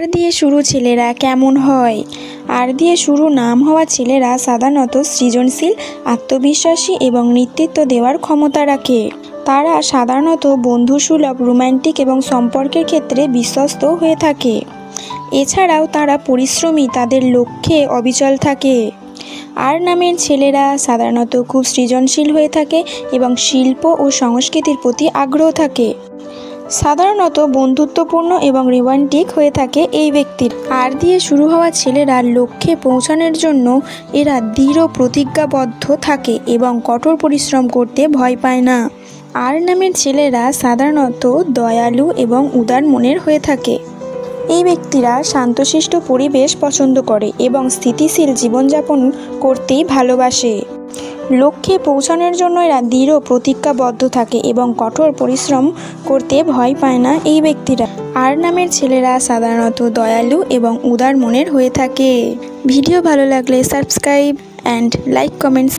দিয়ে শুরু ছেলেরা কেমন হয়? আর দিয়ে শুরু নাম হওয়া ছেলেরা সাধারণত সৃজনশীল, আত্মবিশ্বাসী এবং নেতৃত্ব দেওয়ার ক্ষমতা রাখে। তারা সাধারণত বন্ধুসুলভ, রোম্যান্টিক এবং সম্পর্কের ক্ষেত্রে বিশ্বস্ত হয়ে থাকে। এছাড়াও তারা পরিশ্রমী, তাদের লক্ষ্যে অবিচল থাকে। আর নামের ছেলেরা সাধারণত খুব সৃজনশীল হয়ে থাকে এবং শিল্প ও সংস্কৃতির প্রতি আগ্রহ থাকে। সাধারণত বন্ধুত্বপূর্ণ এবং রোমান্টিক হয়ে থাকে এই ব্যক্তির। আর দিয়ে শুরু হওয়া ছেলেরা লক্ষ্যে পৌঁছানোর জন্য এরা দৃঢ় প্রতিজ্ঞাবদ্ধ থাকে এবং কঠোর পরিশ্রম করতে ভয় পায় না। আর নামের ছেলেরা সাধারণত দয়ালু এবং উদার মনের হয়ে থাকে। এই ব্যক্তিরা শান্তশিষ্ট পরিবেশ পছন্দ করে এবং স্থিতিশীল জীবনযাপন করতেই ভালোবাসে। লক্ষ্যে পৌঁছানোর জন্য এরা দৃঢ় প্রতিজ্ঞাবদ্ধ থাকে এবং কঠোর পরিশ্রম করতে ভয় পায় না এই ব্যক্তিরা। আর নামের ছেলেরা সাধারণত দয়ালু এবং উদার মনের হয়ে থাকে। ভিডিও ভালো লাগলে সাবস্ক্রাইব অ্যান্ড লাইক কমেন্টস।